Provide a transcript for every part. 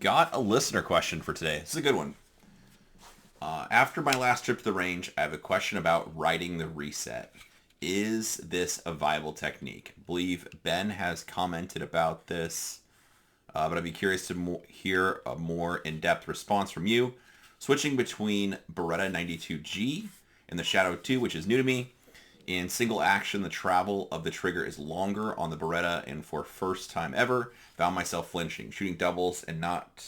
Got a listener question for today. This is a good one. After my last trip to the range, I have a question about riding the reset. Is this a viable technique? I believe Ben has commented about this, but I'd be curious to hear a more in-depth response from you. Switching between Beretta 92G and the Shadow 2, which is new to me. In single action, the travel of the trigger is longer on the Beretta, and for first time ever, found myself flinching, shooting doubles and not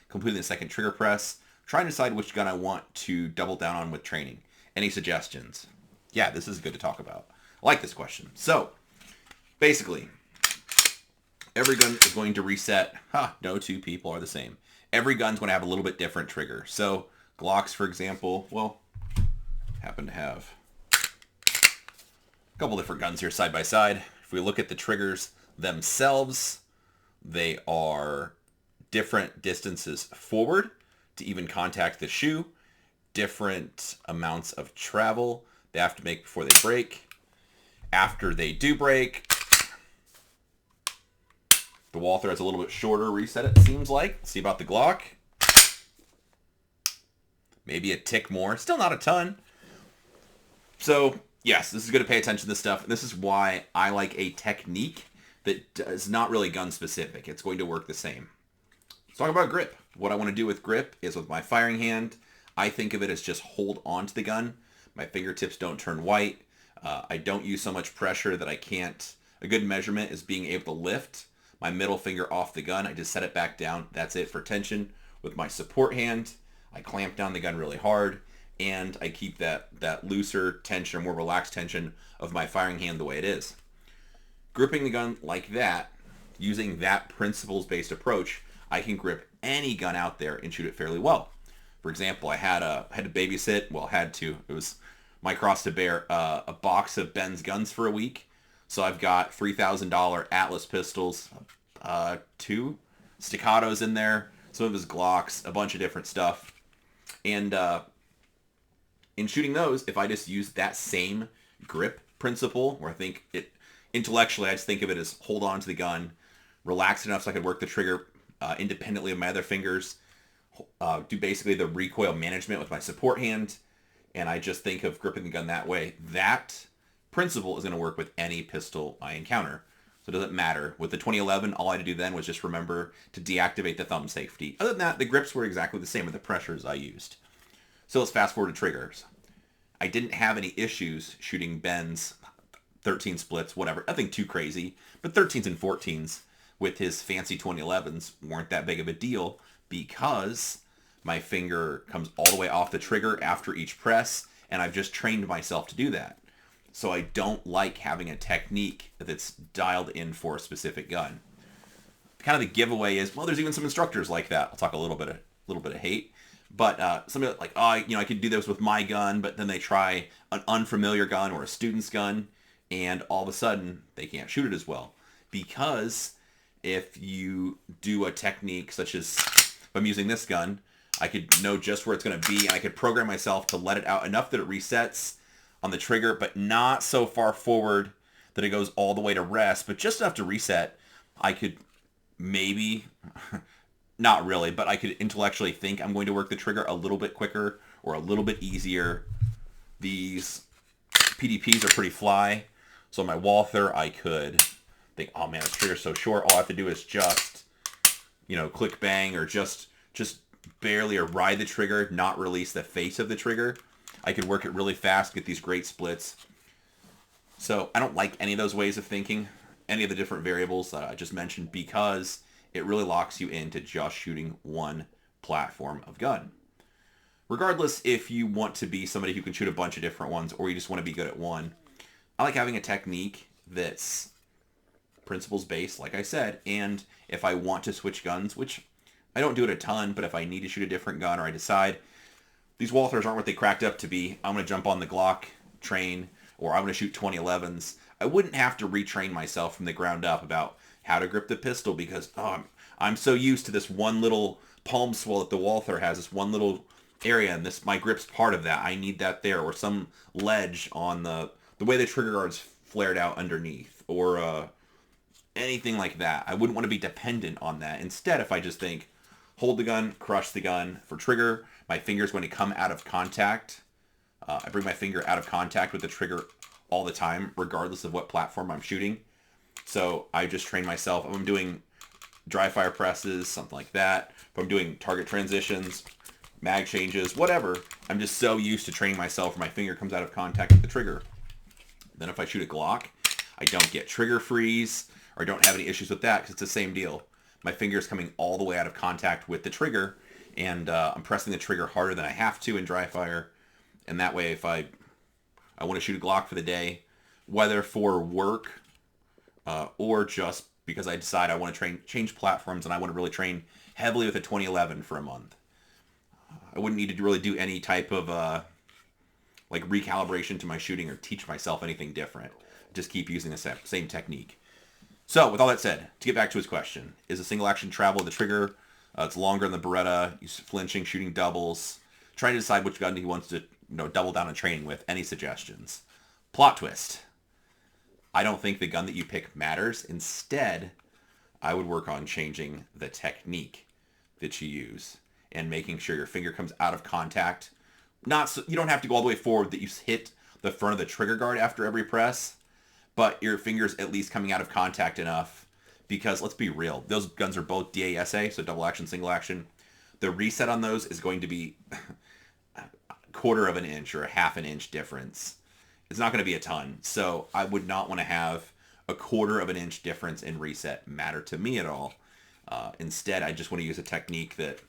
completing the second trigger press, trying to decide which gun I want to double down on with training. Any suggestions? Yeah, this is good to talk about. I like this question. So, basically, every gun is going to reset. No two people are the same. Every gun's going to have a little bit different trigger. So, Glocks, for example, well, happen to have a couple different guns here side by side. If we look at the triggers themselves, they are different distances forward to even contact the shoe, different amounts of travel they have to make before they break. After they do break, the wall thread's a little bit shorter reset, it seems like. Let's see about the Glock. Maybe a tick more. Still not a ton. So, yes, this is good to pay attention to this stuff. And this is why I like a technique that is not really gun specific. It's going to work the same. Let's talk about grip. What I want to do with grip is with my firing hand, I think of it as just hold on to the gun. My fingertips don't turn white. I don't use so much pressure that I can't. A good measurement is being able to lift my middle finger off the gun. I just set it back down. That's it for tension. With my support hand, I clamp down the gun really hard, and I keep that looser tension or more relaxed tension of my firing hand the way it is. Gripping the gun like that, using that principles-based approach, I can grip any gun out there and shoot it fairly well. For example, I had to babysit. Well, had to. It was my cross to bear a box of Ben's guns for a week. So I've got $3,000 Atlas pistols, 2 staccatos in there, some of his Glocks, a bunch of different stuff. And in shooting those, if I just use that same grip principle, where I think it intellectually, I just think of it as hold on to the gun, relax enough so I could work the trigger independently of my other fingers, do basically the recoil management with my support hand, and I just think of gripping the gun that way. That principle is going to work with any pistol I encounter. So it doesn't matter. With the 2011, all I had to do then was just remember to deactivate the thumb safety. Other than that, the grips were exactly the same with the pressures I used. So let's fast forward to triggers. I didn't have any issues shooting Ben's 13 splits, whatever. Nothing too crazy, but 13s and 14s with his fancy 2011s weren't that big of a deal because my finger comes all the way off the trigger after each press, and I've just trained myself to do that. So I don't like having a technique that's dialed in for a specific gun. Kind of the giveaway is, well, there's even some instructors like that. I'll talk a little bit of hate, but somebody like, I could do this with my gun, but then they try an unfamiliar gun or a student's gun, and all of a sudden they can't shoot it as well. Because if you do a technique such as, if I'm using this gun, I could know just where it's going to be, and I could program myself to let it out enough that it resets on the trigger, but not so far forward that it goes all the way to rest, but just enough to reset. I could maybe, not really, but I could intellectually think I'm going to work the trigger a little bit quicker or a little bit easier. These PDPs are pretty fly, so on my Walther, I could think, oh man, this trigger's so short, all I have to do is just, click bang or just barely or ride the trigger, not release the face of the trigger. I could work it really fast, get these great splits. So I don't like any of those ways of thinking, any of the different variables that I just mentioned, because it really locks you into just shooting one platform of gun. Regardless if you want to be somebody who can shoot a bunch of different ones or you just want to be good at one, I like having a technique that's principles based, like I said, and if I want to switch guns, which I don't do it a ton, but if I need to shoot a different gun or I decide these Walthers aren't what they cracked up to be, I'm going to jump on the Glock train or I'm going to shoot 2011s, I wouldn't have to retrain myself from the ground up about how to grip the pistol because I'm so used to this one little palm swell that the Walther has, this one little area, and my grip's part of that. I need that there, or some ledge on the way the trigger guard's flared out underneath, or anything like that. I wouldn't want to be dependent on that. Instead, if I just think, hold the gun, crush the gun. For trigger, my finger is going to come out of contact. I bring my finger out of contact with the trigger all the time, regardless of what platform I'm shooting. So I just train myself. If I'm doing dry fire presses, something like that. If I'm doing target transitions, mag changes, whatever, I'm just so used to training myself where my finger comes out of contact with the trigger. Then if I shoot a Glock, I don't get trigger freeze or don't have any issues with that because it's the same deal. My finger is coming all the way out of contact with the trigger, and I'm pressing the trigger harder than I have to in dry fire. And that way, if I want to shoot a Glock for the day, whether for work or just because I decide I want to change platforms and I want to really train heavily with a 2011 for a month, I wouldn't need to really do any type of like recalibration to my shooting or teach myself anything different. Just keep using the same technique. So with all that said, to get back to his question, is a single action travel with the trigger? It's longer than the Beretta. He's flinching, shooting doubles, trying to decide which gun he wants to double down on training with. Any suggestions? Plot twist. I don't think the gun that you pick matters. Instead, I would work on changing the technique that you use and making sure your finger comes out of contact. Not so, you don't have to go all the way forward that you hit the front of the trigger guard after every press, but your finger's at least coming out of contact enough, because let's be real, those guns are both DASA, so double action, single action. The reset on those is going to be a quarter of an inch or a half an inch difference. It's not going to be a ton, so I would not want to have a quarter of an inch difference in reset matter to me at all. Instead, I just want to use a technique that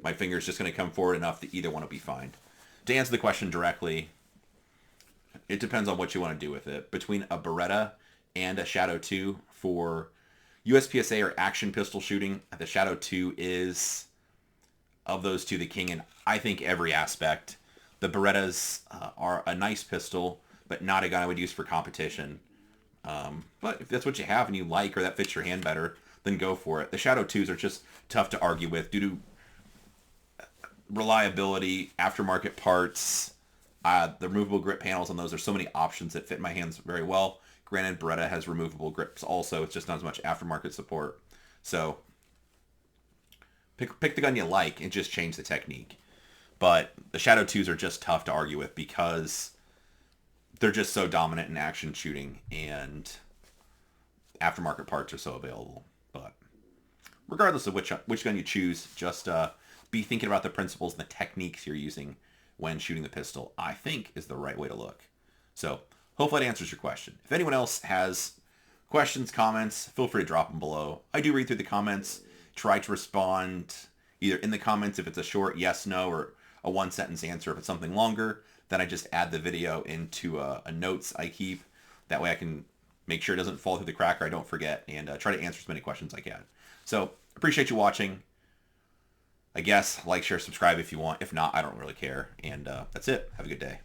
my finger's just going to come forward enough that either one will be fine. To answer the question directly, it depends on what you want to do with it. Between a Beretta and a Shadow 2 for USPSA or action pistol shooting, the Shadow 2 is, of those two, the king in, I think, every aspect. The Berettas are a nice pistol, but not a gun I would use for competition. But if that's what you have and you like, or that fits your hand better, then go for it. The Shadow 2s are just tough to argue with due to reliability, aftermarket parts, the removable grip panels on those. There's so many options that fit my hands very well. Granted, Beretta has removable grips also. It's just not as much aftermarket support. So pick the gun you like and just change the technique. But the Shadow 2s are just tough to argue with because they're just so dominant in action shooting and aftermarket parts are so available. But regardless of which gun you choose, just be thinking about the principles and the techniques you're using when shooting the pistol, I think, is the right way to look. So hopefully that answers your question. If anyone else has questions, comments, feel free to drop them below. I do read through the comments, try to respond either in the comments if it's a short yes, no, or a one-sentence answer. If it's something longer, then I just add the video into a notes I keep. That way I can make sure it doesn't fall through the crack or I don't forget, and try to answer as many questions as I can. So appreciate you watching. I guess like, share, subscribe if you want. If not, I don't really care. And that's it. Have a good day.